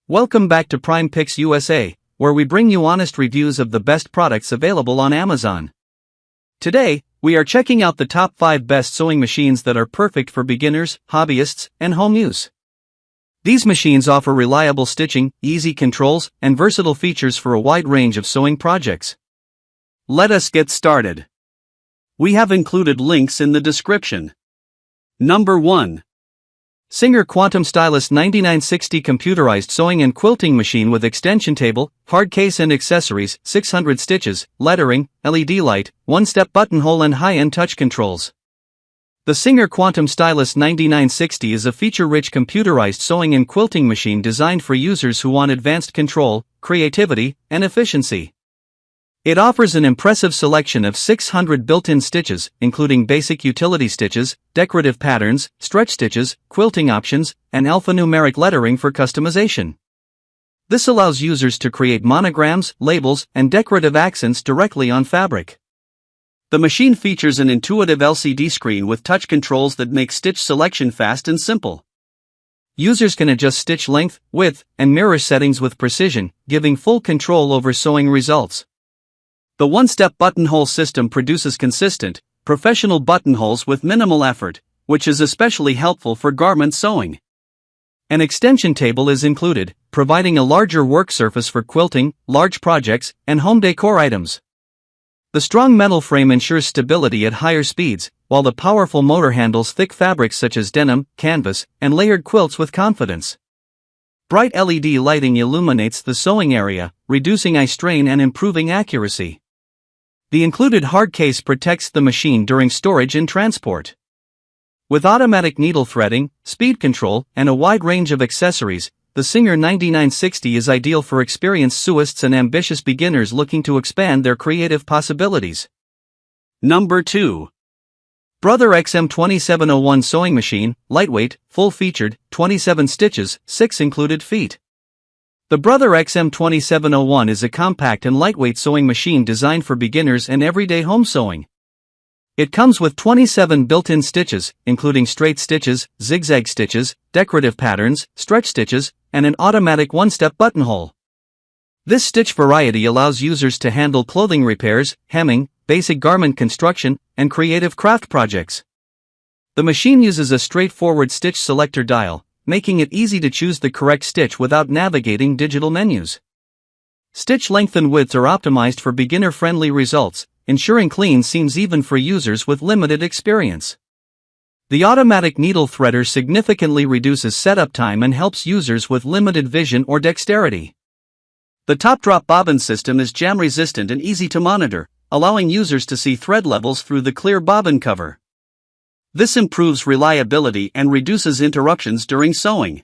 Welcome back to Prime Picks USA, where we bring you honest reviews of the best products available on Amazon. Today, we are checking out the top 5 best sewing machines that are perfect for beginners, hobbyists, and home use. These machines offer reliable stitching, easy controls, and versatile features for a wide range of sewing projects. Let us get started. We have included links in the description. Number 1. Singer Quantum Stylus 9960 Computerized Sewing and Quilting Machine with Extension Table, Hard Case and Accessories, 600 stitches, lettering, LED light, one-step buttonhole and high-end touch controls. The Singer Quantum Stylus 9960 is a feature-rich computerized sewing and quilting machine designed for users who want advanced control, creativity, and efficiency. It offers an impressive selection of 600 built-in stitches, including basic utility stitches, decorative patterns, stretch stitches, quilting options, and alphanumeric lettering for customization. This allows users to create monograms, labels, and decorative accents directly on fabric. The machine features an intuitive LCD screen with touch controls that make stitch selection fast and simple. Users can adjust stitch length, width, and mirror settings with precision, giving full control over sewing results. The one-step buttonhole system produces consistent, professional buttonholes with minimal effort, which is especially helpful for garment sewing. An extension table is included, providing a larger work surface for quilting, large projects, and home decor items. The strong metal frame ensures stability at higher speeds, while the powerful motor handles thick fabrics such as denim, canvas, and layered quilts with confidence. Bright LED lighting illuminates the sewing area, reducing eye strain and improving accuracy. The included hard case protects the machine during storage and transport. With automatic needle threading, speed control, and a wide range of accessories, the Singer 9960 is ideal for experienced sewists and ambitious beginners looking to expand their creative possibilities. Number 2. Brother XM2701 Sewing Machine, lightweight, full-featured, 27 stitches, 6 included feet. The Brother XM2701 is a compact and lightweight sewing machine designed for beginners and everyday home sewing. It comes with 27 built-in stitches, including straight stitches, zigzag stitches, decorative patterns, stretch stitches, and an automatic one-step buttonhole. This stitch variety allows users to handle clothing repairs, hemming, basic garment construction, and creative craft projects. The machine uses a straightforward stitch selector dial, making it easy to choose the correct stitch without navigating digital menus. Stitch length and width are optimized for beginner-friendly results, ensuring clean seams even for users with limited experience. The automatic needle threader significantly reduces setup time and helps users with limited vision or dexterity. The top-drop bobbin system is jam-resistant and easy to monitor, allowing users to see thread levels through the clear bobbin cover. This improves reliability and reduces interruptions during sewing.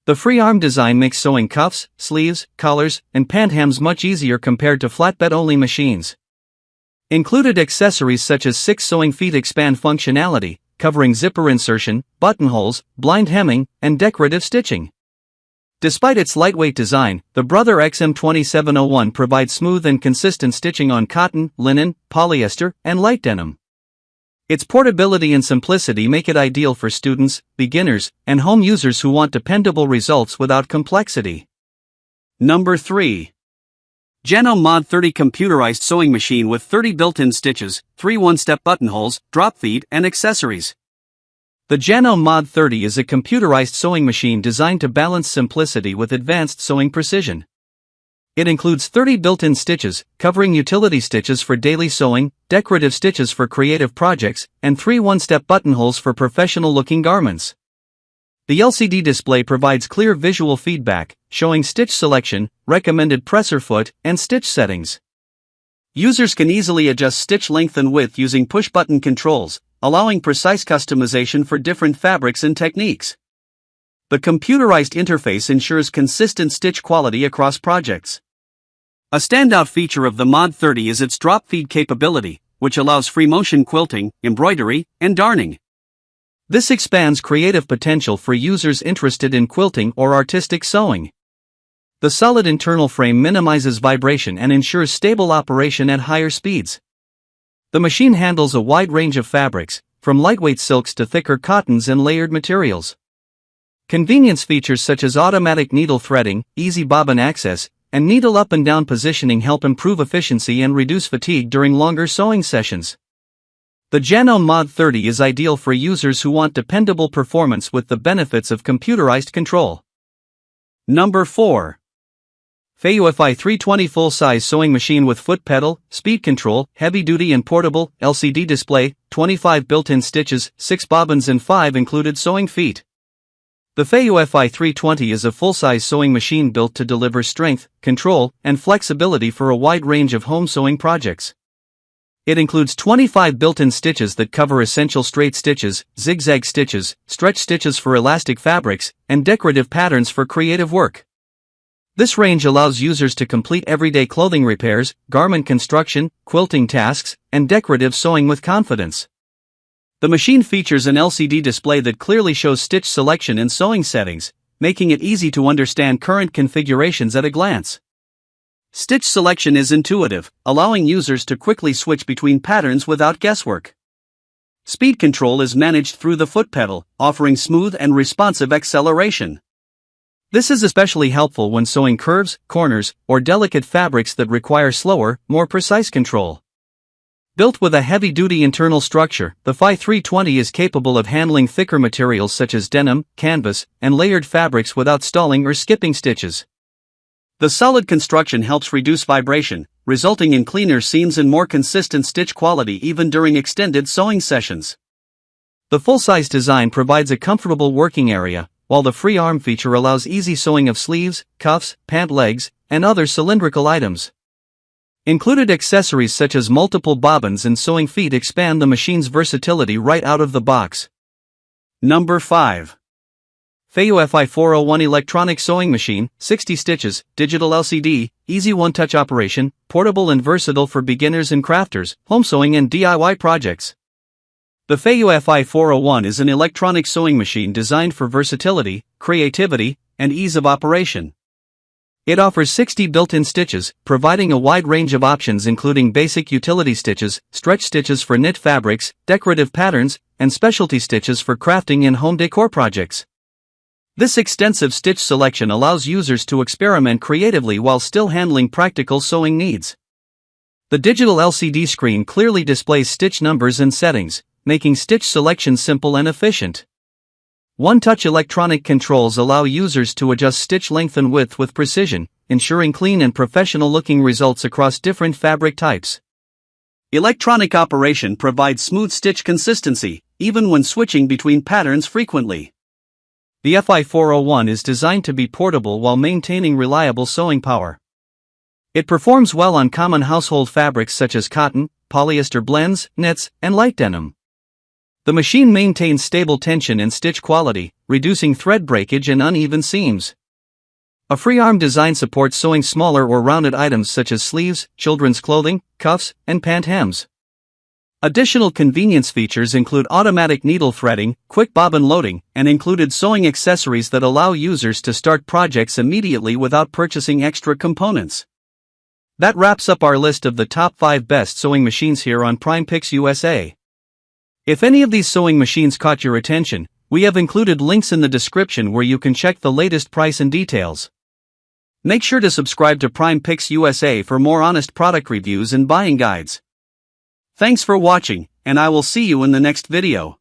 The free arm design makes sewing cuffs, sleeves, collars, and pant hems much easier compared to flatbed-only machines. Included accessories such as 6 sewing feet expand functionality, covering zipper insertion, buttonholes, blind hemming, and decorative stitching. Despite its lightweight design, the Brother XM2701 provides smooth and consistent stitching on cotton, linen, polyester, and light denim. Its portability and simplicity make it ideal for students, beginners, and home users who want dependable results without complexity. Number 3. Janome Mod 30 Computerized Sewing Machine with 30 built-in stitches, 3 one-step buttonholes, drop feed, and accessories. The Janome Mod 30 is a computerized sewing machine designed to balance simplicity with advanced sewing precision. It includes 30 built-in stitches, covering utility stitches for daily sewing, decorative stitches for creative projects, and 3 one-step buttonholes for professional-looking garments. The LCD display provides clear visual feedback, showing stitch selection, recommended presser foot, and stitch settings. Users can easily adjust stitch length and width using push-button controls, allowing precise customization for different fabrics and techniques. The computerized interface ensures consistent stitch quality across projects. A standout feature of the Mod 30 is its drop feed capability, which allows free motion quilting, embroidery, and darning. This expands creative potential for users interested in quilting or artistic sewing. The solid internal frame minimizes vibration and ensures stable operation at higher speeds. The machine handles a wide range of fabrics, from lightweight silks to thicker cottons and layered materials. Convenience features such as automatic needle threading, easy bobbin access, and needle up and down positioning help improve efficiency and reduce fatigue during longer sewing sessions. The Janome Mod 30 is ideal for users who want dependable performance with the benefits of computerized control. Number 4. FEIYUE FYe320 Full-Size Sewing Machine with Foot Pedal, Speed Control, Heavy-Duty and Portable, LCD Display, 25 built-in stitches, 6 bobbins and 5 included sewing feet. The FEIYUE FYe320 is a full-size sewing machine built to deliver strength, control, and flexibility for a wide range of home sewing projects. It includes 25 built-in stitches that cover essential straight stitches, zigzag stitches, stretch stitches for elastic fabrics, and decorative patterns for creative work. This range allows users to complete everyday clothing repairs, garment construction, quilting tasks, and decorative sewing with confidence. The machine features an LCD display that clearly shows stitch selection and sewing settings, making it easy to understand current configurations at a glance. Stitch selection is intuitive, allowing users to quickly switch between patterns without guesswork. Speed control is managed through the foot pedal, offering smooth and responsive acceleration. This is especially helpful when sewing curves, corners, or delicate fabrics that require slower, more precise control. Built with a heavy-duty internal structure, the FY320 is capable of handling thicker materials such as denim, canvas, and layered fabrics without stalling or skipping stitches. The solid construction helps reduce vibration, resulting in cleaner seams and more consistent stitch quality even during extended sewing sessions. The full-size design provides a comfortable working area, while the free arm feature allows easy sewing of sleeves, cuffs, pant legs, and other cylindrical items. Included accessories such as multiple bobbins and sewing feet expand the machine's versatility right out of the box. Number 5. FEIYUE FY401 Electronic Sewing Machine, 60 stitches, digital LCD, easy one-touch operation, portable and versatile for beginners and crafters, home sewing and DIY projects. The FEIYUE FY401 is an electronic sewing machine designed for versatility, creativity, and ease of operation. It offers 60 built-in stitches, providing a wide range of options including basic utility stitches, stretch stitches for knit fabrics, decorative patterns, and specialty stitches for crafting and home decor projects. This extensive stitch selection allows users to experiment creatively while still handling practical sewing needs. The digital LCD screen clearly displays stitch numbers and settings, making stitch selection simple and efficient. One-touch electronic controls allow users to adjust stitch length and width with precision, ensuring clean and professional-looking results across different fabric types. Electronic operation provides smooth stitch consistency, even when switching between patterns frequently. The FY401 is designed to be portable while maintaining reliable sewing power. It performs well on common household fabrics such as cotton, polyester blends, knits, and light denim. The machine maintains stable tension and stitch quality, reducing thread breakage and uneven seams. A free arm design supports sewing smaller or rounded items such as sleeves, children's clothing, cuffs, and pant hems. Additional convenience features include automatic needle threading, quick bobbin loading, and included sewing accessories that allow users to start projects immediately without purchasing extra components. That wraps up our list of the top 5 best sewing machines here on Prime Picks USA. If any of these sewing machines caught your attention, we have included links in the description where you can check the latest price and details. Make sure to subscribe to Prime Picks USA for more honest product reviews and buying guides. Thanks for watching, and I will see you in the next video.